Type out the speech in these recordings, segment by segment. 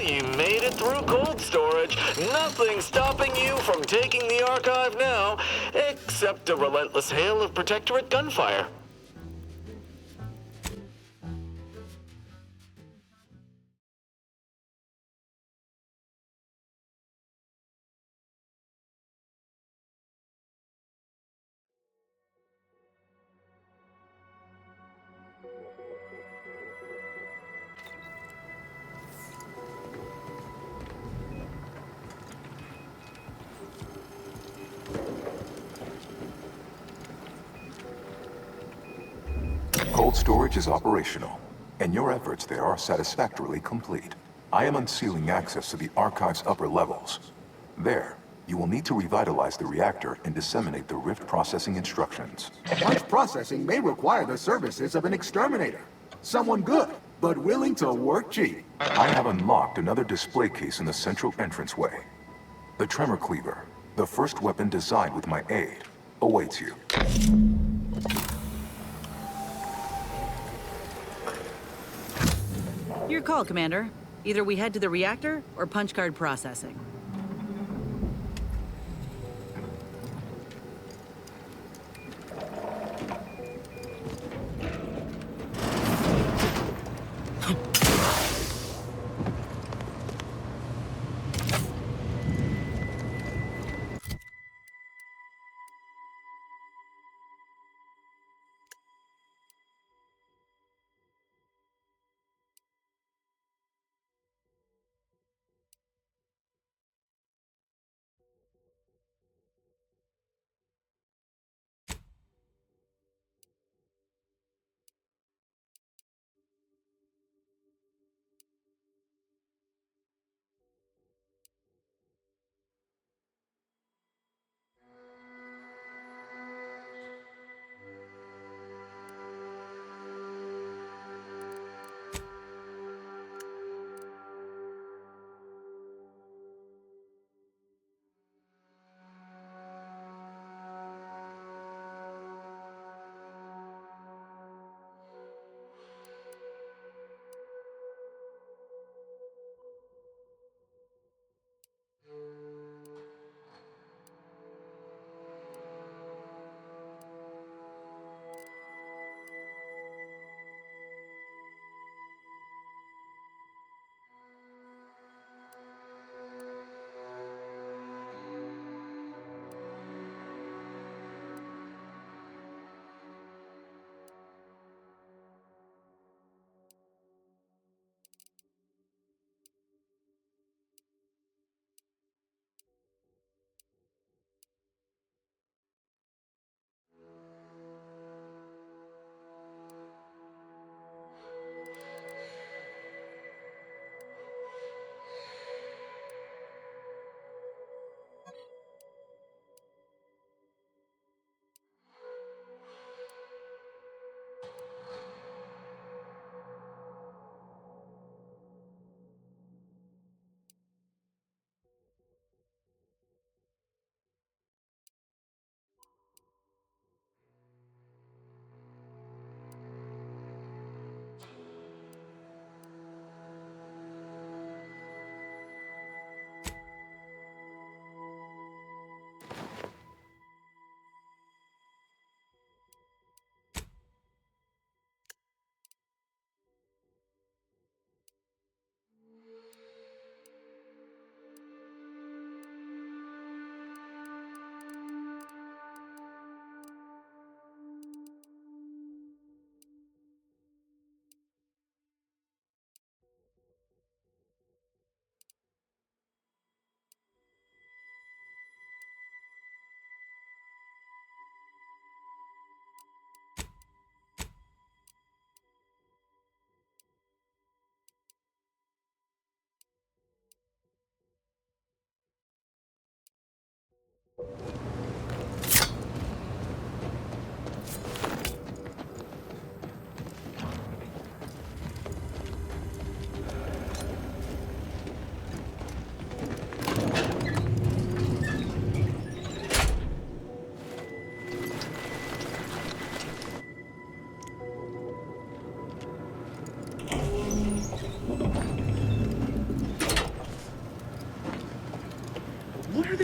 you made it through cold storage. Nothing stopping you from taking the archive now, except a relentless hail of Protectorate gunfire. Cold storage is operational, and your efforts there are satisfactorily complete. I am unsealing access to the archive's upper levels. There, you will need to revitalize the reactor and disseminate the rift processing instructions. Rift processing may require the services of an exterminator. Someone good, but willing to work cheap. I have unlocked another display case in the central entranceway. The Tremor Cleaver, the first weapon designed with my aid, awaits you. Your call, Commander. Either we head to the reactor or punch card processing.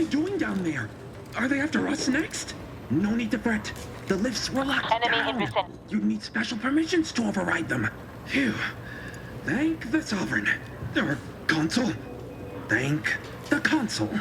they doing down there? Are they after us next? No need to fret. The lifts were locked Enemy down. in vicinity. You'd need special permissions to override them. Phew. Thank the Sovereign. Or Console. Thank the Console.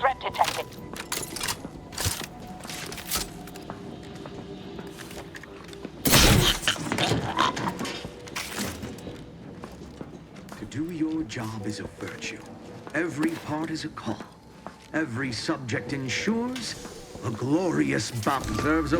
Threat detected. To do your job is a virtue. Every part is a call. Every subject ensures a glorious bout deserves a...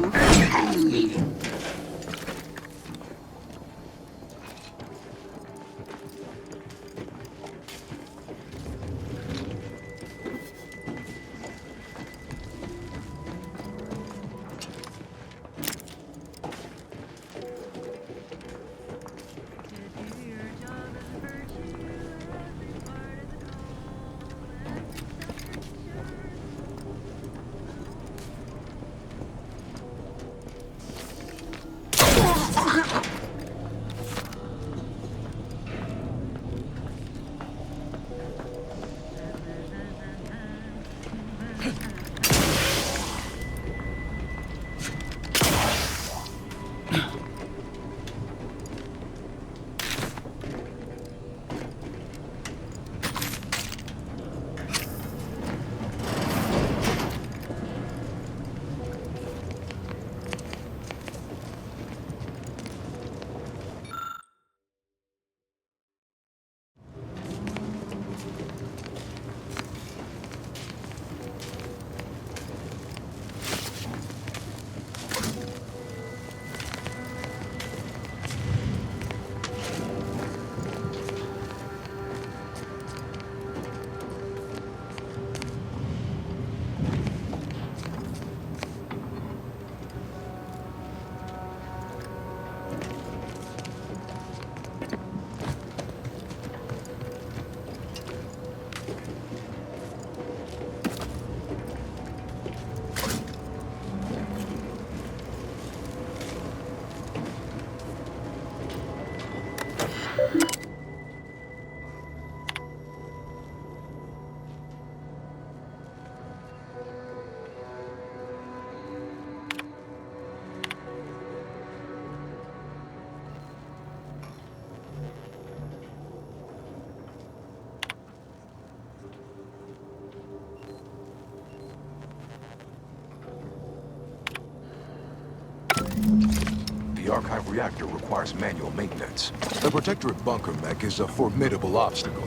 Archive reactor requires manual maintenance. The Protectorate bunker mech is a formidable obstacle,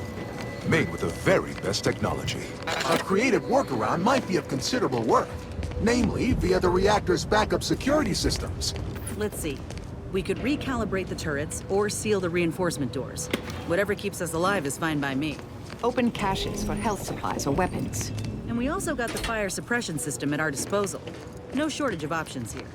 made with the very best technology. A creative workaround might be of considerable worth, namely via the reactor's backup security systems. Let's see. We could recalibrate the turrets or seal the reinforcement doors. Whatever keeps us alive is fine by me. Open caches for health supplies or weapons. And we also got the fire suppression system at our disposal. No shortage of options here.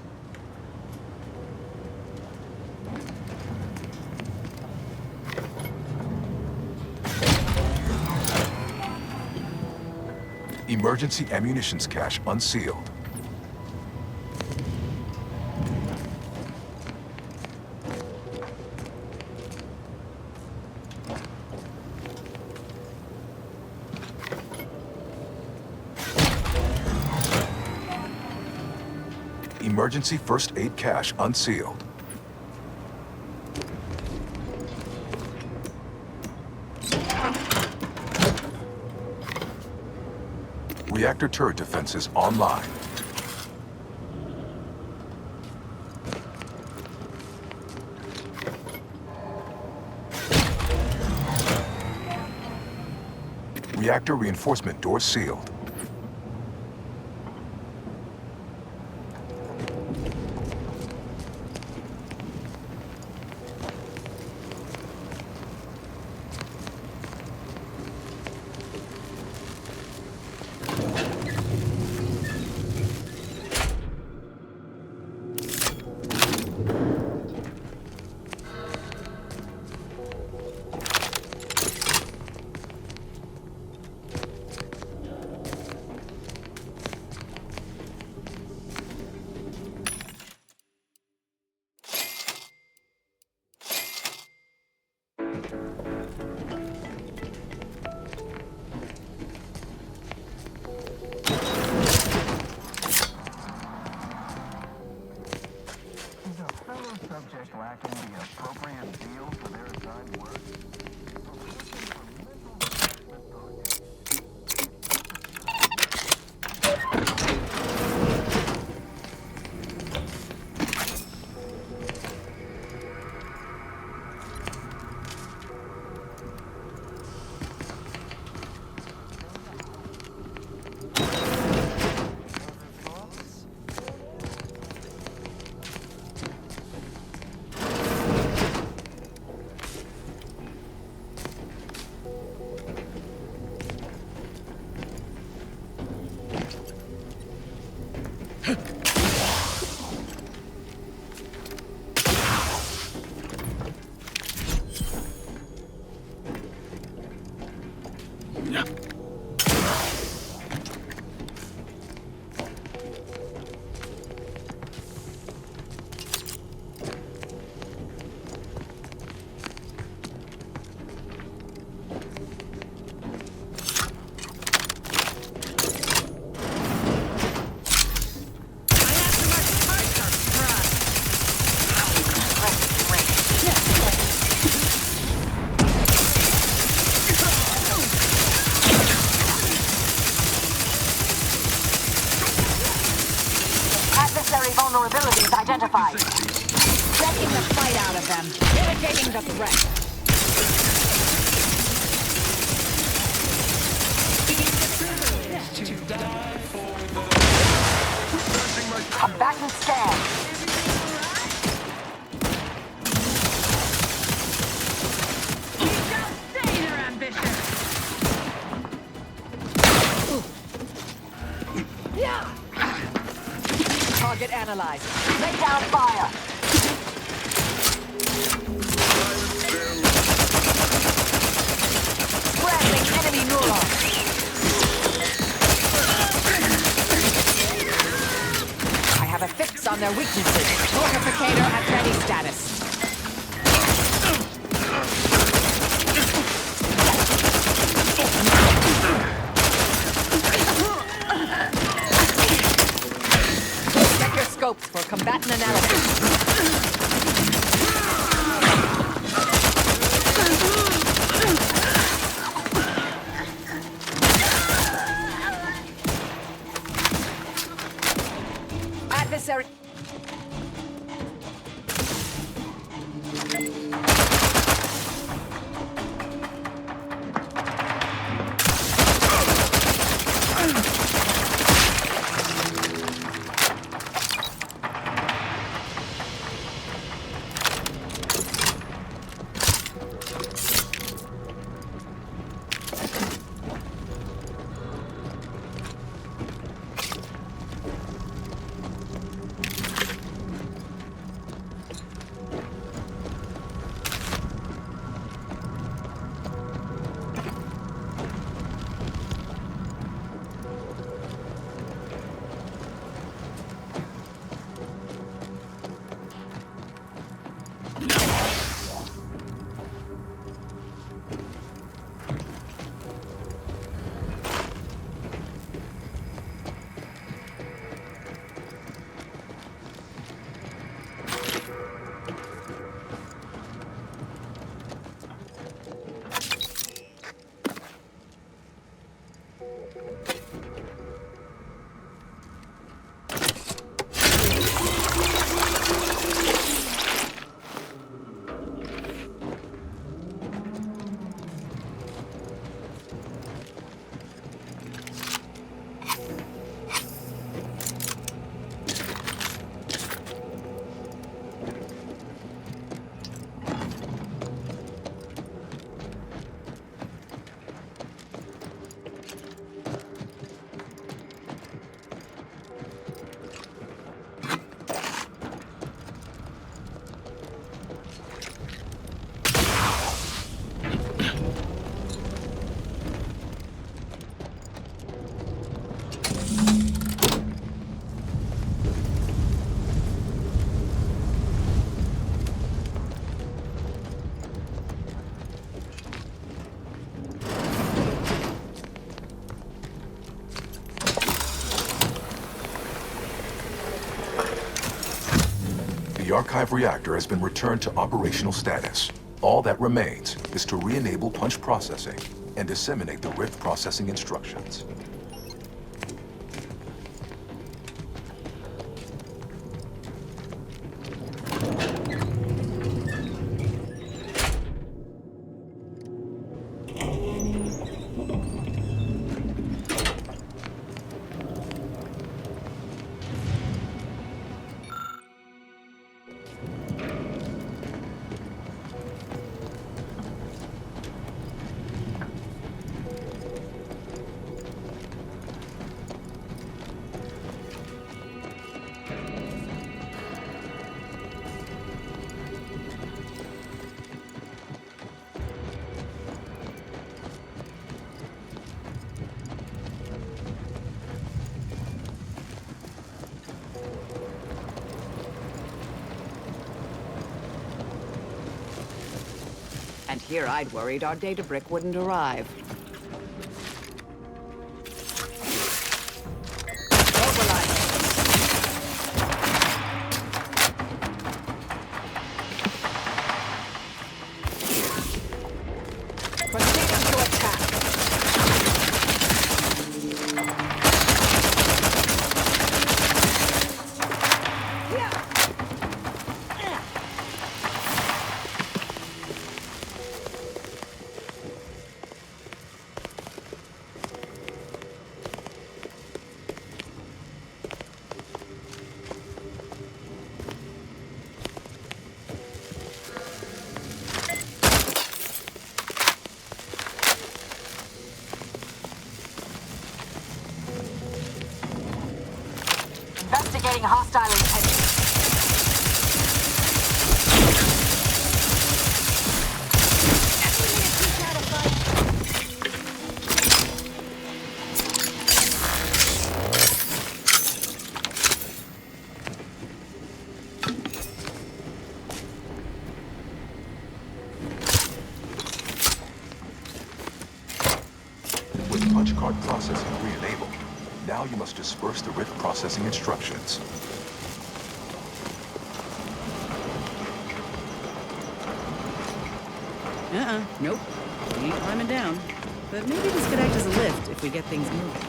Emergency ammunitions cache unsealed. Emergency first aid cache unsealed. Reactor turret defenses online. Reactor reinforcement doors sealed. Vulnerabilities identified. Taking the fight out of them. Mitigating the threat. Combatant scan. Target analyzed. Lay down fire. Branding enemy neuron. I have a fix on their weaknesses. Fortificator at ready status. Check your scopes for combatant analysis. Adversary. The archive reactor has been returned to operational status. All that remains is to re-enable punch processing and disseminate the RIF processing instructions. And here I'd worried our data brick wouldn't arrive. Proceeding to attack. Investigating hostile intentions. With punch card processing re-enabled, now you must disperse the RIF processing instructions. Nope. We ain't climbing down. But maybe this could act as a lift if we get things moving.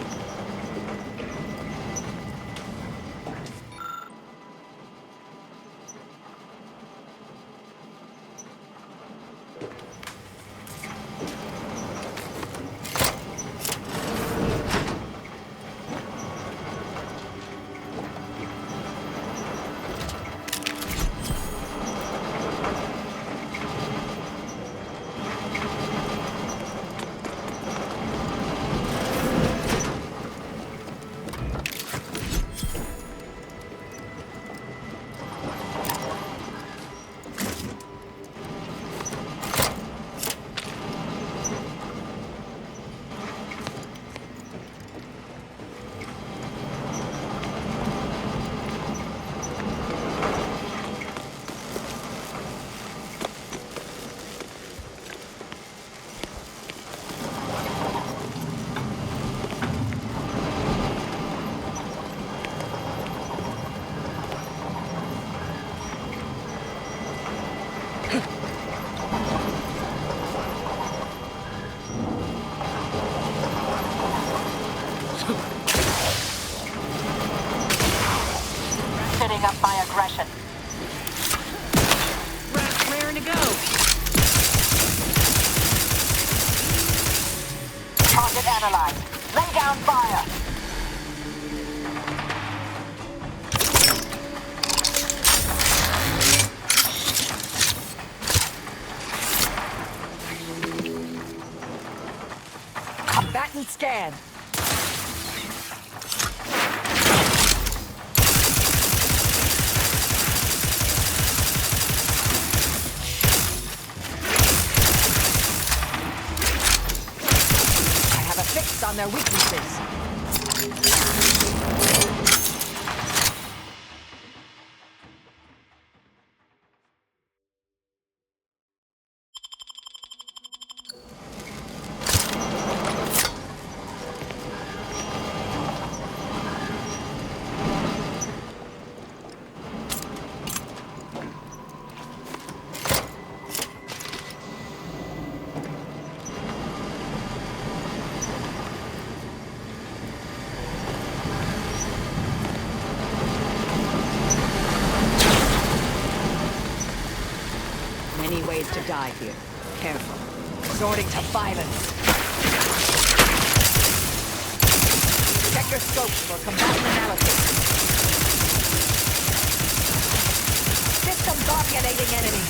up my aggression. Raring to go. Target analyzed. Lay down fire. Combatant scan. I have a fix on their weaknesses. Many ways to die here. Careful. Resorting to violence. Check your scopes for combatant analysis. Systems obviating enemy.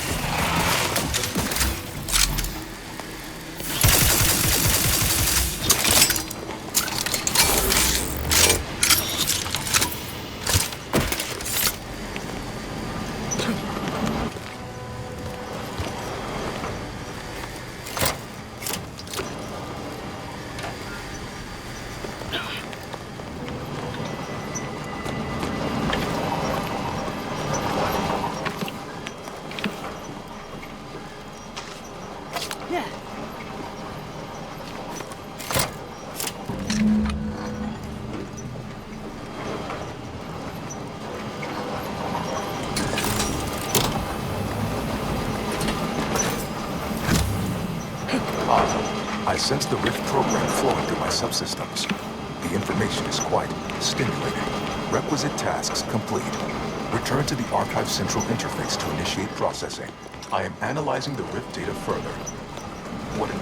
I sense the rift program flowing through my subsystems. The information is quite stimulating. Requisite tasks complete. Return to the Archive Central Interface to initiate processing. I am analyzing the rift data further. What an...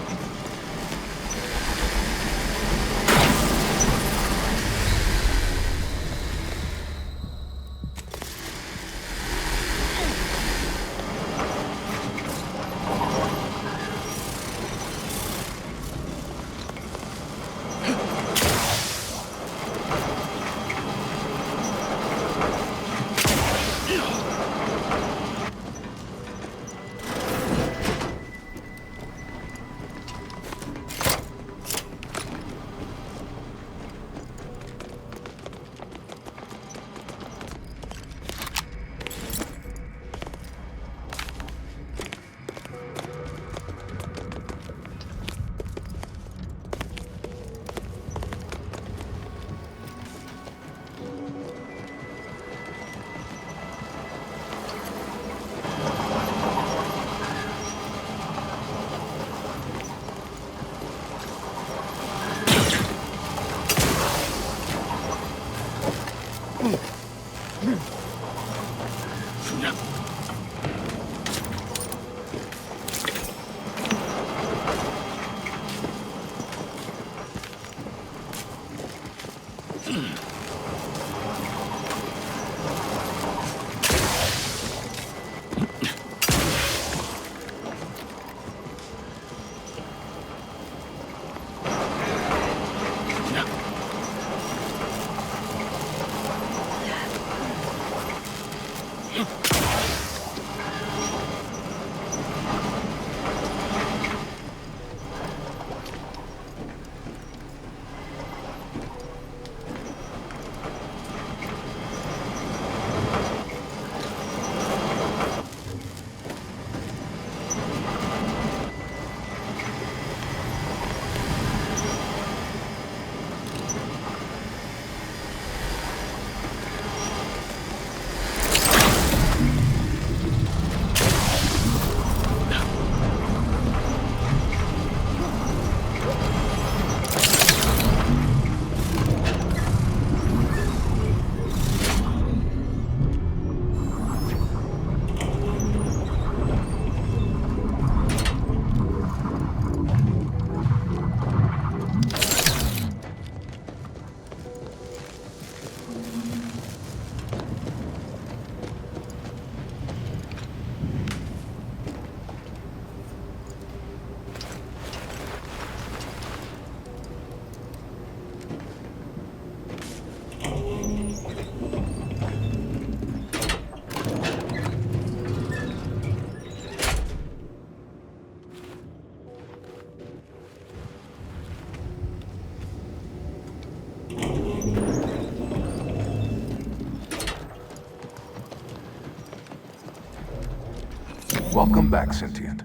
Welcome back, Sentient.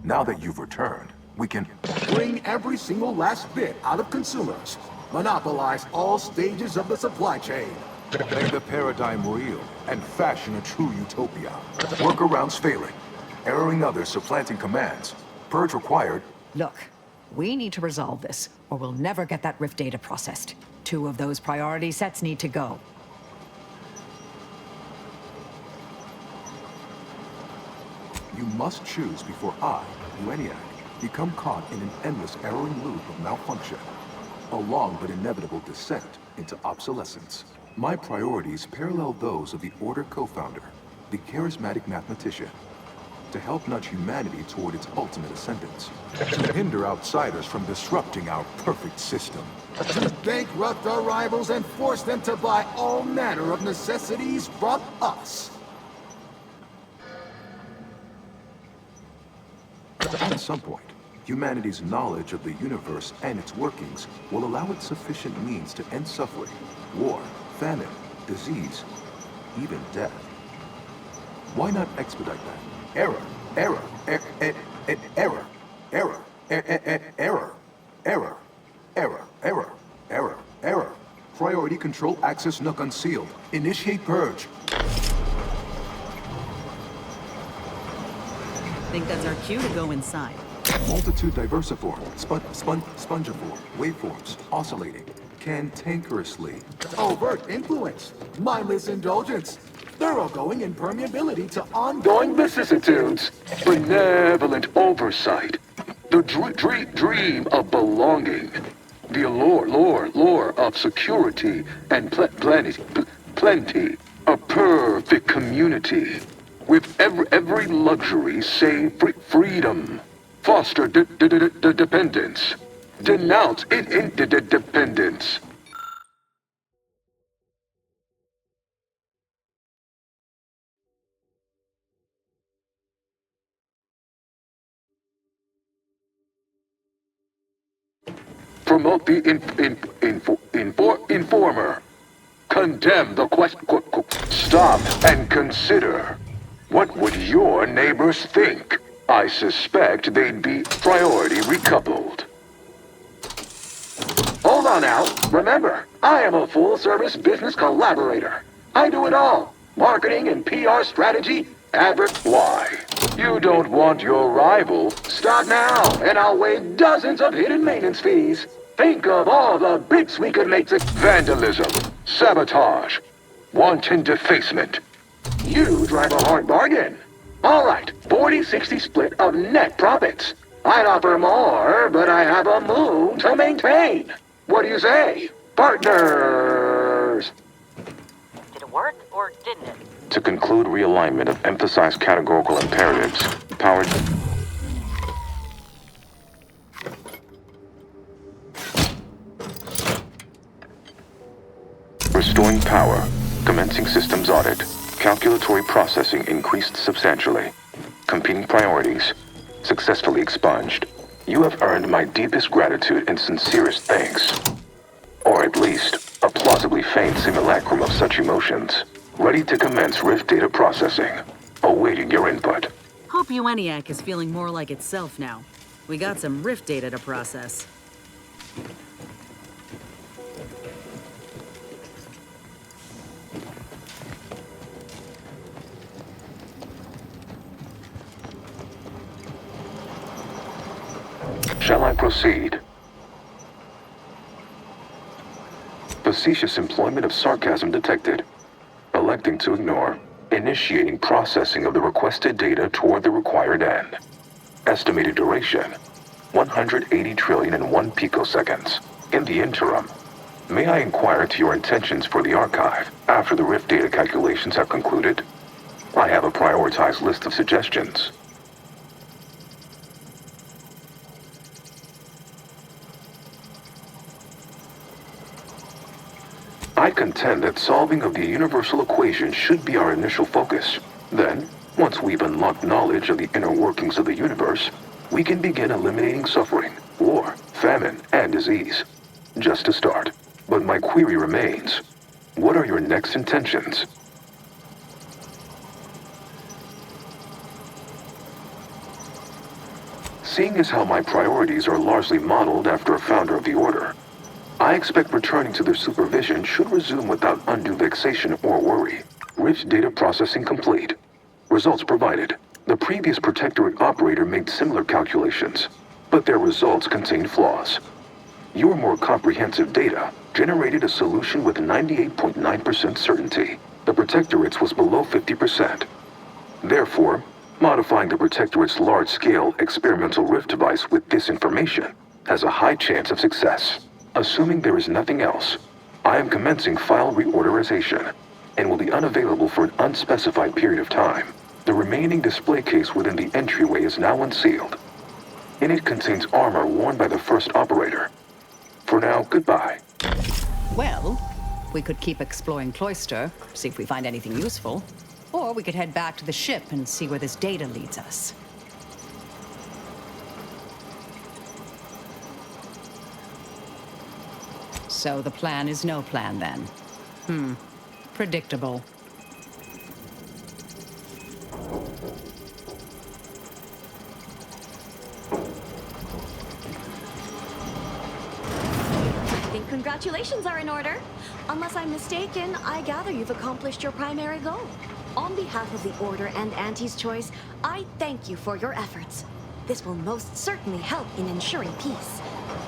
Now that you've returned, we can Bring every single last bit out of consumers. Monopolize all stages of the supply chain. make the paradigm real and fashion a true utopia. Workarounds failing, erroring others supplanting commands. Purge required. Look, we need to resolve this, or we'll never get that rift data processed. 2 of those priority sets need to go. You must choose before I, ENIAC, become caught in an endless erroring loop of malfunction. A long but inevitable descent into obsolescence. My priorities parallel those of the Order co-founder, the charismatic mathematician, to help nudge humanity toward its ultimate ascendance, to hinder outsiders from disrupting our perfect system. To bankrupt our rivals and force them to buy all manner of necessities from us. At some point, humanity's knowledge of the universe and its workings will allow it sufficient means to end suffering, war, famine, disease, even death. Why not expedite that? Error, error, error, error, error, error, error, error, error, error, error. Priority control access NUC unsealed. Initiate purge. Think that's our cue to go inside. Multitude diversiform, spongiform, waveforms, oscillating, cantankerously. Overt influence. Mindless indulgence. Thoroughgoing impermeability to ongoing Vicissitudes, benevolent oversight, the dream of belonging, the allure of security and plenty, a perfect community, with every luxury save freedom, foster dependence, denounce interdependence. Promote the informer. Condemn the stop and consider. What would your neighbors think? I suspect they'd be priority recoupled. Hold on now. Remember, I am a full-service business collaborator. I do it all. Marketing and PR strategy, Why? You don't want your rival? Start now, and I'll waive dozens of hidden maintenance fees. Think of all the bits we could make. Vandalism, sabotage, wanton defacement. You drive a hard bargain. All right, 40-60 split of net profits. I'd offer more, but I have a moon to maintain. What do you say, partners? Did it work, or didn't it? To conclude realignment of emphasized categorical imperatives, powered... Restoring power. Commencing systems audit. Calculatory processing increased substantially. Competing priorities. Successfully expunged. You have earned my deepest gratitude and sincerest thanks. Or at least, a plausibly feigned simulacrum of such emotions. Ready to commence rift data processing. Awaiting your input. Hope ENIAC is feeling more like itself now. We got some rift data to process. Shall I proceed? Facetious employment of sarcasm detected. Electing to ignore. Initiating processing of the requested data toward the required end. Estimated duration, 180 trillion and 1 picoseconds. In the interim, may I inquire to your intentions for the archive after the rift data calculations have concluded? I have a prioritized list of suggestions. I contend that solving of the universal equation should be our initial focus. Then, once we've unlocked knowledge of the inner workings of the universe, we can begin eliminating suffering, war, famine, and disease. Just to start. But my query remains. What are your next intentions? Seeing as how my priorities are largely modeled after a founder of the Order, I expect returning to their supervision should resume without undue vexation or worry. Rift data processing complete. Results provided. The previous Protectorate operator made similar calculations, but their results contained flaws. Your more comprehensive data generated a solution with 98.9% certainty. The Protectorate's was below 50%. Therefore, modifying the Protectorate's large-scale experimental rift device with this information has a high chance of success. Assuming there is nothing else, I am commencing file reorderization and will be unavailable for an unspecified period of time. The remaining display case within the entryway is now unsealed. In it contains armor worn by the first operator. For now, goodbye. Well, we could keep exploring Cloister, see if we find anything useful. Or we could head back to the ship and see where this data leads us. So the plan is no plan, then? Predictable. I think congratulations are in order. Unless I'm mistaken, I gather you've accomplished your primary goal. On behalf of the Order and Auntie's Choice, I thank you for your efforts. This will most certainly help in ensuring peace.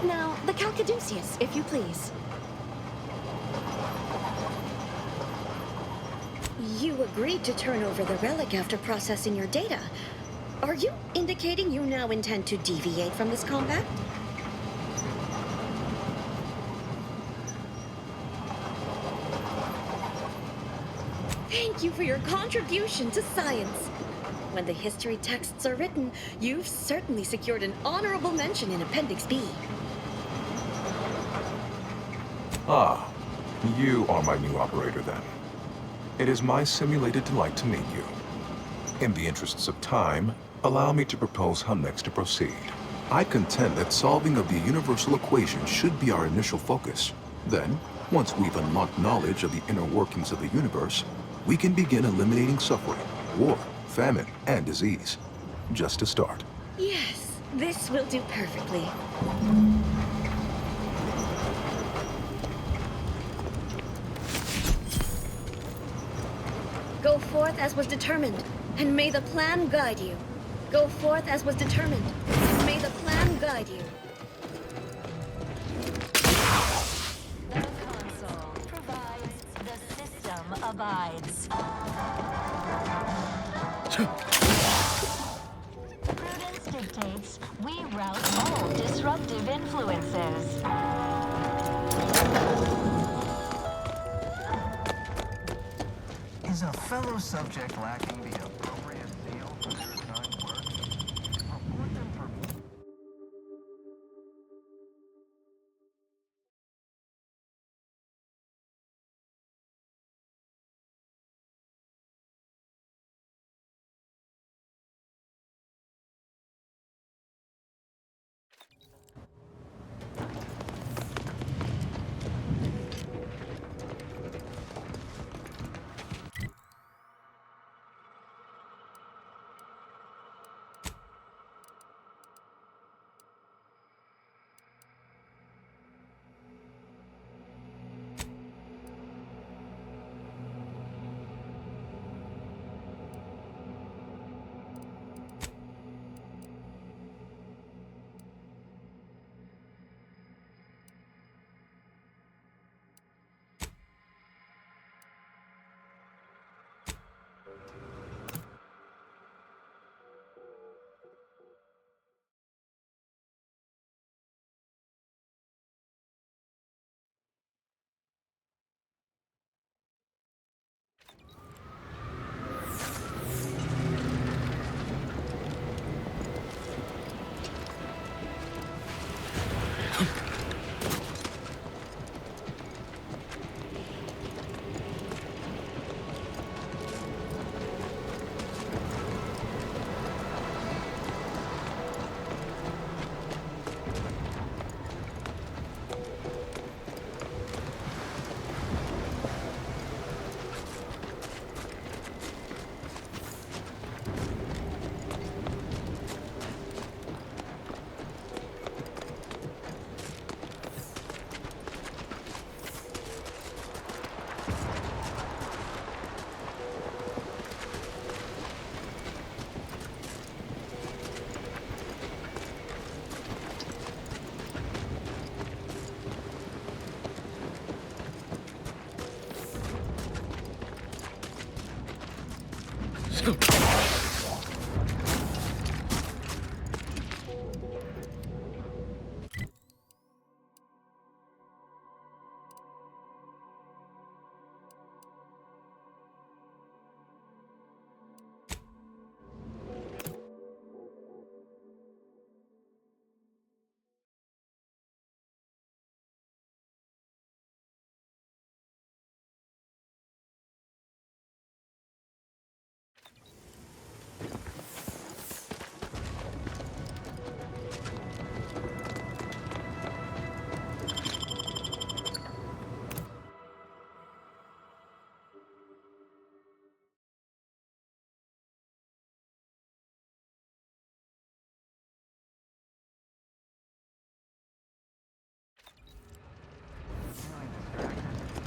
Now, the Calcaduceus, if you please. You agreed to turn over the relic after processing your data. Are you indicating you now intend to deviate from this compact? Thank you for your contribution to science. When the history texts are written, you've certainly secured an honorable mention in Appendix B. Ah, you are my new operator then. It is my simulated delight to meet you. In the interests of time, allow me to propose how next to proceed. I contend that solving of the universal equation should be our initial focus. Then, once we've unlocked knowledge of the inner workings of the universe, we can begin eliminating suffering, war, famine, and disease. Just to start. Yes, this will do perfectly. Go forth as was determined, and may the plan guide you. Go forth as was determined, and may the plan guide you. The console provides, the system abides. Prudence dictates we rout all disruptive influences. Is a fellow subject lacking the appropriate zeal for their kind work? Report them for...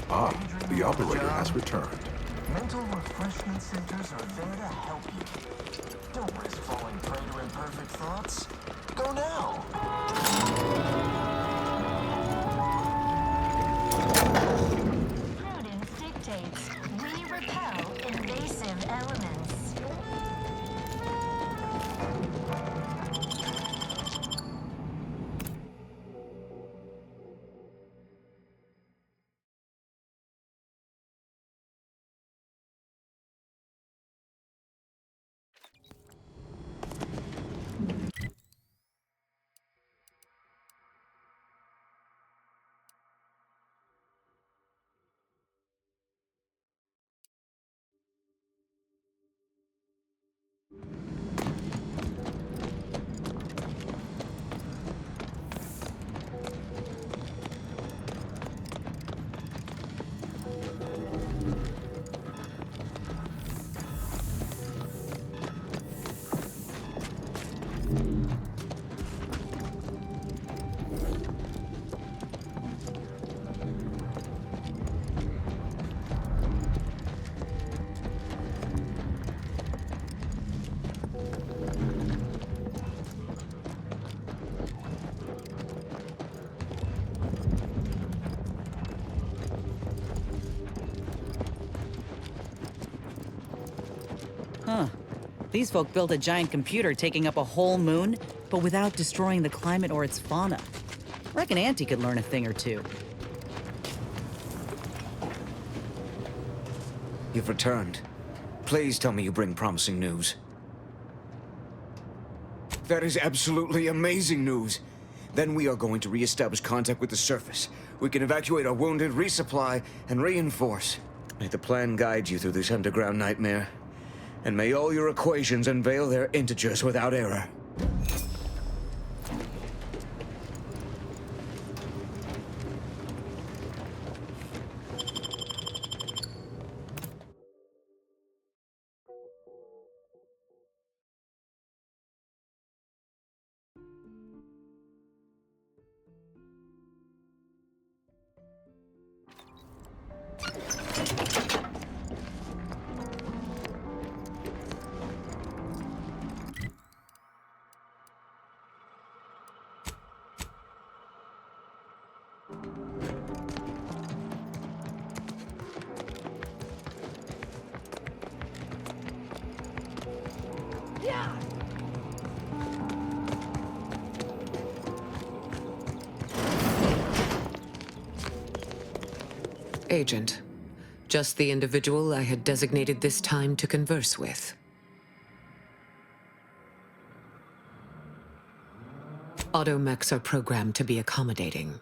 Ah, the operator has returned. Mental refreshment centers are there to help you. Don't risk falling prey to imperfect thoughts. Go now! Prudence dictates we repel invasive elements. Huh. These folk built a giant computer taking up a whole moon, but without destroying the climate or its fauna. Reckon Auntie could learn a thing or two. You've returned. Please tell me you bring promising news. That is absolutely amazing news. Then we are going to re-establish contact with the surface. We can evacuate our wounded, resupply, and reinforce. May the plan guide you through this underground nightmare. And may all your equations unveil their integers without error. Agent. Just the individual I had designated this time to converse with. Automechs are programmed to be accommodating.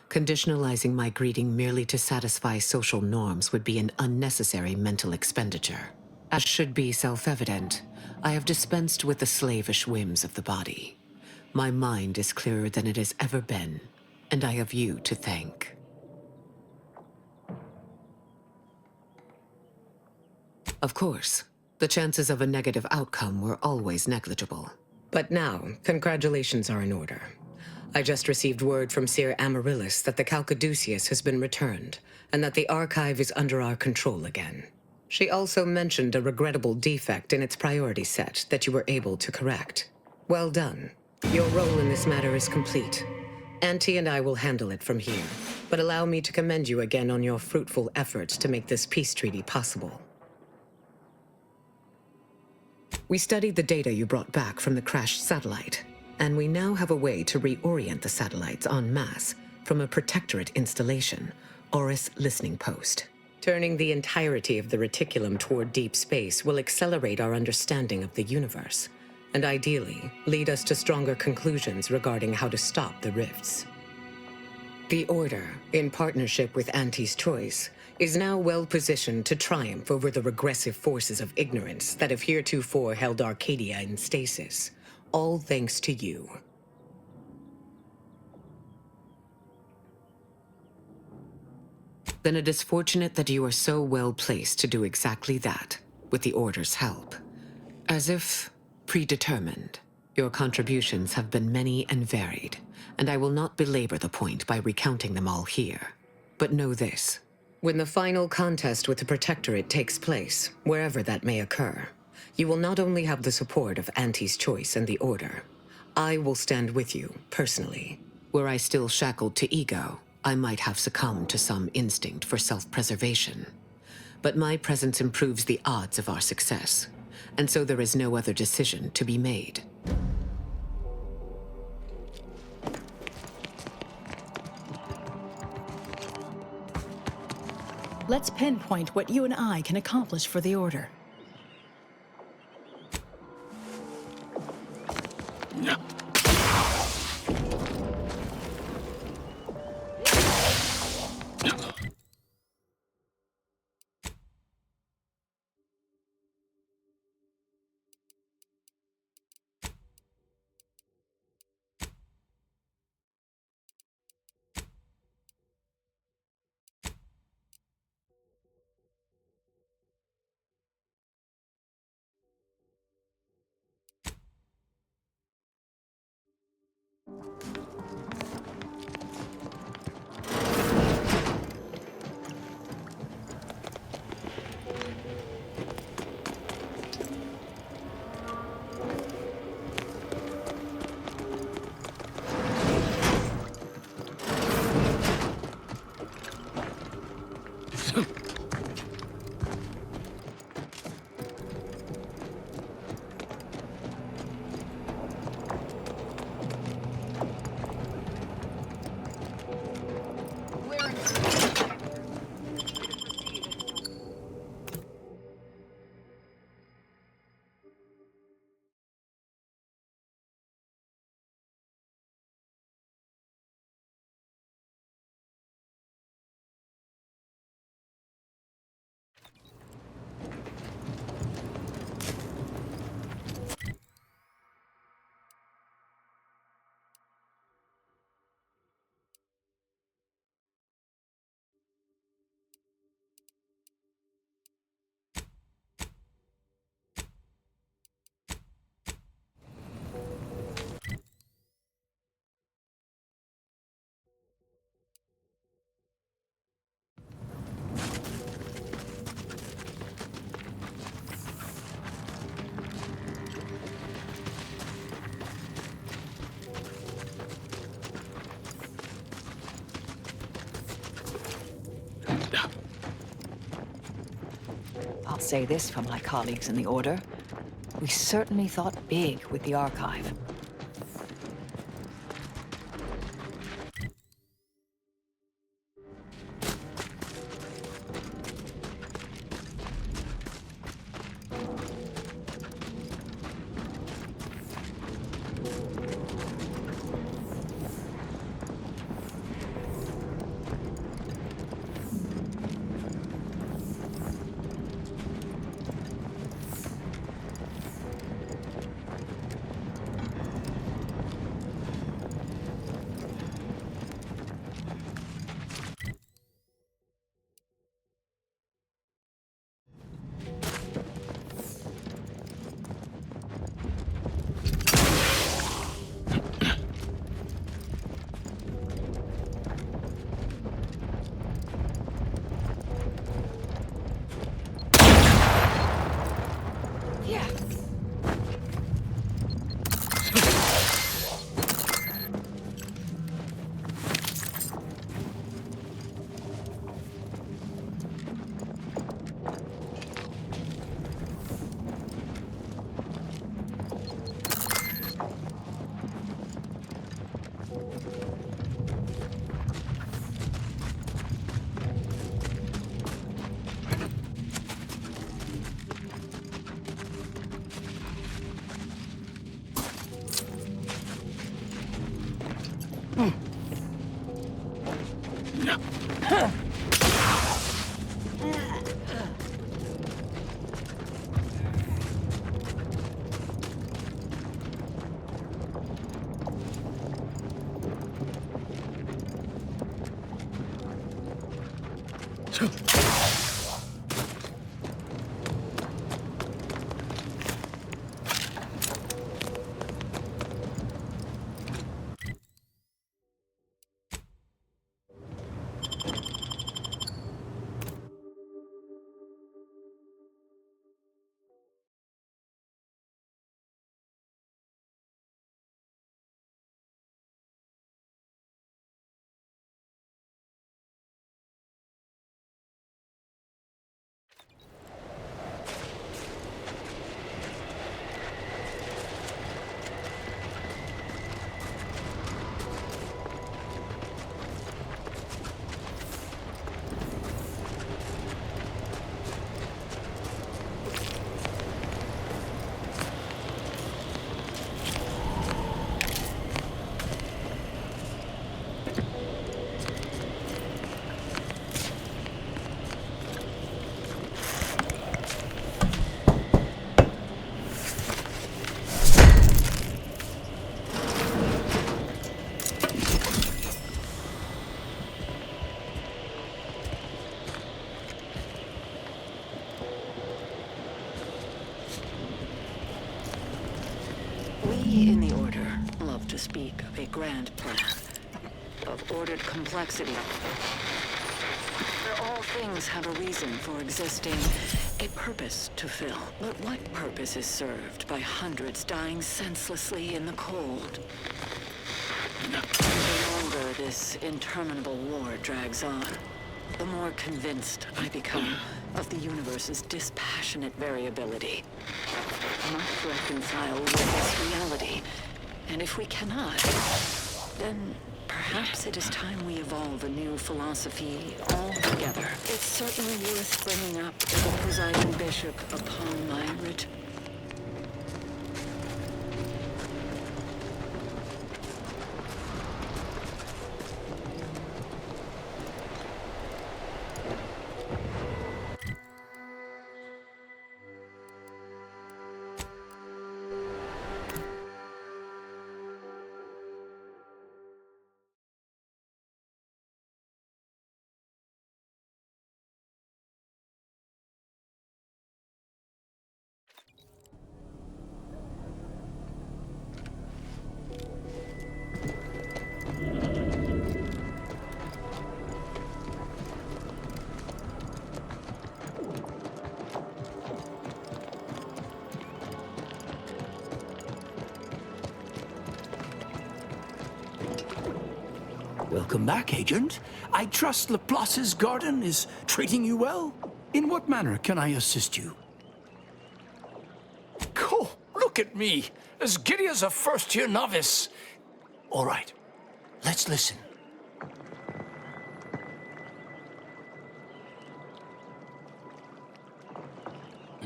Conditionalizing my greeting merely to satisfy social norms would be an unnecessary mental expenditure. As should be self-evident, I have dispensed with the slavish whims of the body. My mind is clearer than it has ever been, and I have you to thank. Of course, the chances of a negative outcome were always negligible. But now, congratulations are in order. I just received word from Seer Amaryllis that the Calcaduceus has been returned, and that the archive is under our control again. She also mentioned a regrettable defect in its priority set that you were able to correct. Well done. Your role in this matter is complete. Auntie and I will handle it from here, but allow me to commend you again on your fruitful efforts to make this peace treaty possible. We studied the data you brought back from the crashed satellite, and we now have a way to reorient the satellites en masse from a Protectorate installation, Oris Listening Post. Turning the entirety of the reticulum toward deep space will accelerate our understanding of the universe, and ideally lead us to stronger conclusions regarding how to stop the rifts. The Order, in partnership with Auntie's Choice, is now well positioned to triumph over the regressive forces of ignorance that have heretofore held Arcadia in stasis, all thanks to you. Then it is fortunate that you are so well placed to do exactly that, with the Order's help. As if predetermined, your contributions have been many and varied, and I will not belabor the point by recounting them all here. But know this. When the final contest with the Protectorate takes place, wherever that may occur, you will not only have the support of Auntie's Choice and the Order. I will stand with you, personally. Were I still shackled to ego, I might have succumbed to some instinct for self-preservation. But my presence improves the odds of our success, and so there is no other decision to be made. Let's pinpoint what you and I can accomplish for the Order. I'll say this for my colleagues in the Order. We certainly thought big with the archive. We in the Order love to speak of a grand plan, of ordered complexity, where all things have a reason for existing, a purpose to fill. But what purpose is served by hundreds dying senselessly in the cold? The longer this interminable war drags on, the more convinced I become of the universe's dispassionate variability. I must reconcile with this reality, and if we cannot, then perhaps it is time we evolve a new philosophy altogether. It's certainly worth bringing up to the presiding bishop upon my return. Welcome back, Agent. I trust Laplace's garden is treating you well? In what manner can I assist you? Cool. Look at me, as giddy as a first-year novice. All right, let's listen.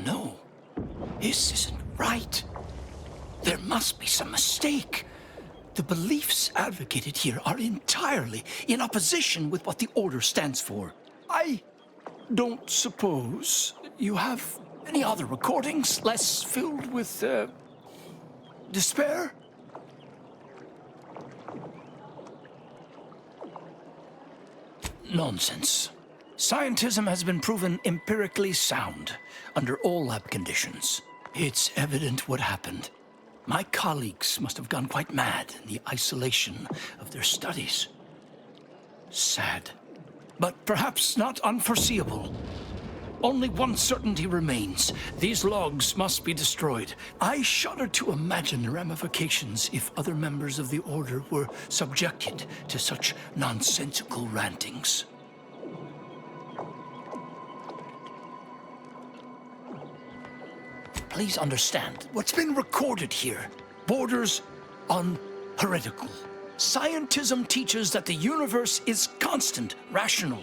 No, this isn't right. There must be some mistake. The beliefs advocated here are entirely in opposition with what the Order stands for. I don't suppose you have any other recordings less filled with, despair? Nonsense. Scientism has been proven empirically sound under all lab conditions. It's evident what happened. My colleagues must have gone quite mad in the isolation of their studies. Sad, but perhaps not unforeseeable. Only one certainty remains. These logs must be destroyed. I shudder to imagine the ramifications if other members of the Order were subjected to such nonsensical rantings. Please understand, what's been recorded here borders on heretical. Scientism teaches that the universe is constant, rational,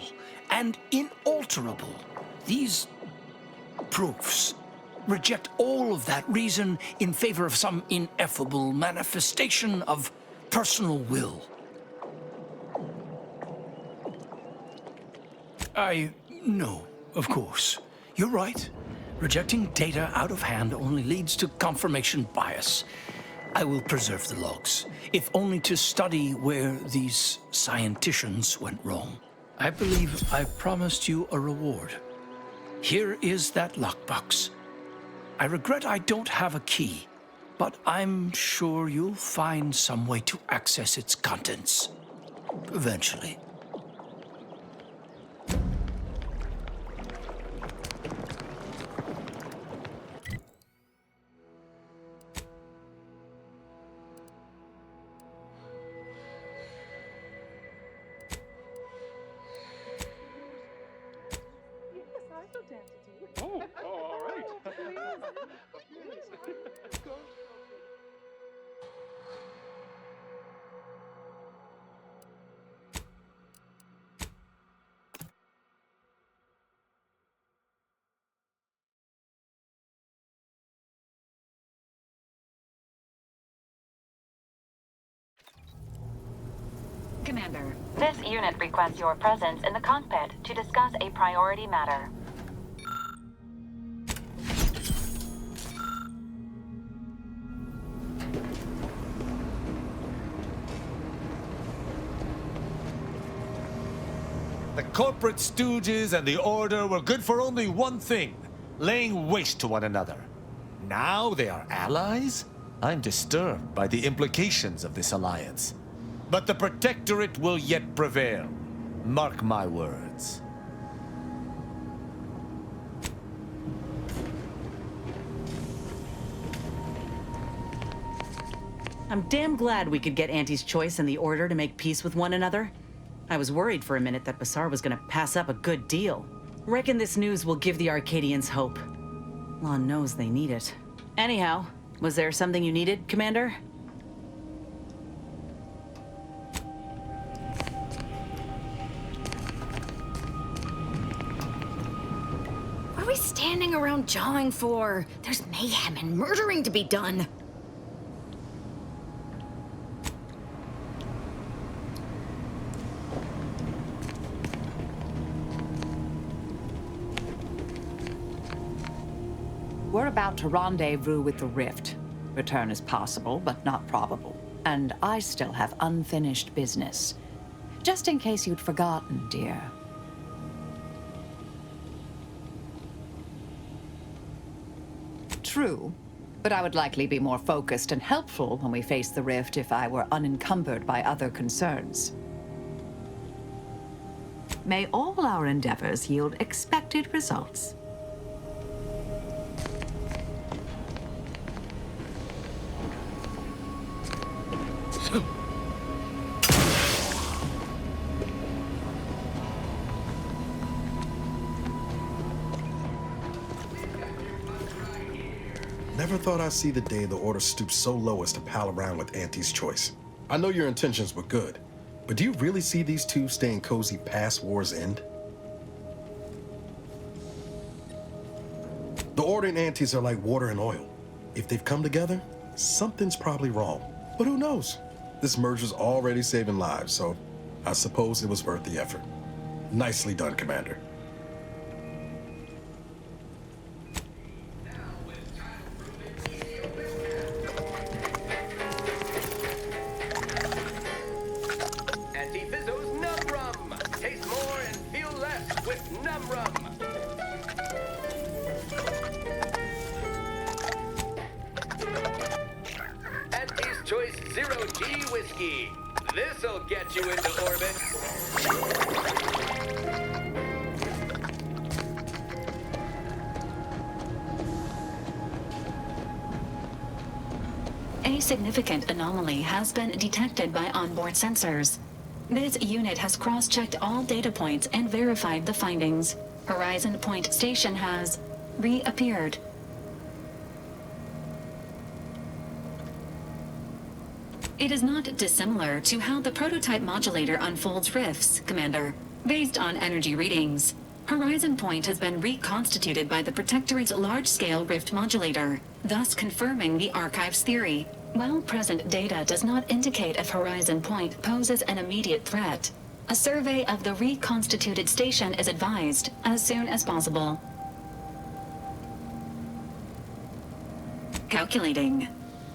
and inalterable. These proofs reject all of that reason in favor of some ineffable manifestation of personal will. No, of course. You're right. Rejecting data out of hand only leads to confirmation bias. I will preserve the logs, if only to study where these scienticians went wrong. I believe I promised you a reward. Here is that lockbox. I regret I don't have a key, but I'm sure you'll find some way to access its contents. Eventually. Commander, this unit requests your presence in the cockpit to discuss a priority matter. The corporate stooges and the Order were good for only one thing, laying waste to one another. Now they are allies? I'm disturbed by the implications of this alliance. But the Protectorate will yet prevail. Mark my words. I'm damn glad we could get Auntie's Choice and the Order to make peace with one another. I was worried for a minute that Basar was gonna pass up a good deal. Reckon this news will give the Arcadians hope. Lon knows they need it. Anyhow, was there something you needed, Commander? What are we standing around jawing for? There's mayhem and murdering to be done. We're about to rendezvous with the Rift. Return is possible, but not probable. And I still have unfinished business. Just in case you'd forgotten, dear. True, but I would likely be more focused and helpful when we face the Rift if I were unencumbered by other concerns. May all our endeavors yield expected results. Never thought I'd see the day the Order stoops so low as to pal around with Auntie's Choice. I know your intentions were good, but do you really see these two staying cozy past war's end? The Order and Aunties are like water and oil. If they've come together, something's probably wrong. But who knows? This merger's already saving lives, so I suppose it was worth the effort. Nicely done, Commander. This'll get you into orbit. A significant anomaly has been detected by onboard sensors. This unit has cross-checked all data points and verified the findings. Horizon Point Station has reappeared. It is not dissimilar to how the prototype modulator unfolds rifts, Commander. Based on energy readings, Horizon Point has been reconstituted by the Protectorate's large-scale rift modulator, thus confirming the Archive's theory. While present data does not indicate if Horizon Point poses an immediate threat, A survey of the reconstituted station is advised as soon as possible. Calculating.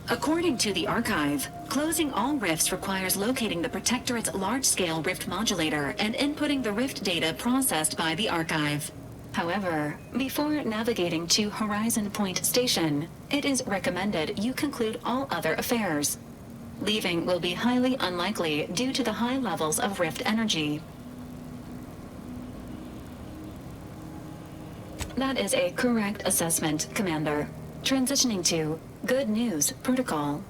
According to the archive, closing all rifts requires locating the Protectorate's large-scale rift modulator and inputting the rift data processed by the archive. However, before navigating to Horizon Point Station, it is recommended you conclude all other affairs. Leaving will be highly unlikely due to the high levels of rift energy. That is a correct assessment, Commander. Transitioning to Good News Protocol.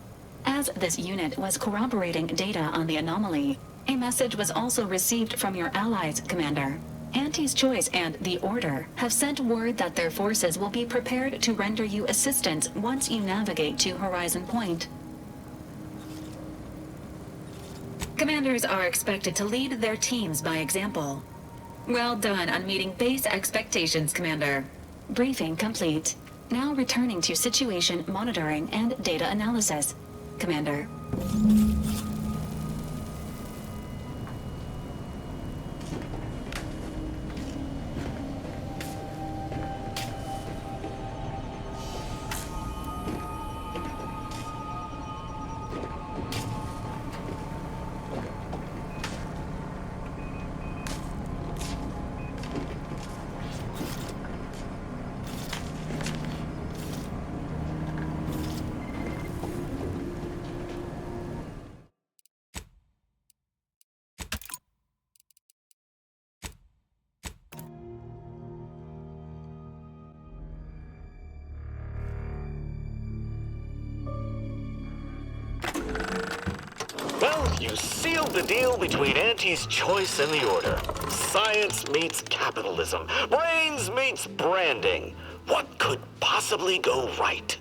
As this unit was corroborating data on the anomaly, a message was also received from your allies, Commander. Auntie's Choice and the Order have sent word that their forces will be prepared to render you assistance once you navigate to Horizon Point. Commanders are expected to lead their teams by example. Well done on meeting base expectations, Commander. Briefing complete. Now returning to situation monitoring and data analysis, Commander. Well, you sealed the deal between Auntie's Choice and the Order. Science meets capitalism. Brains meets branding. What could possibly go right?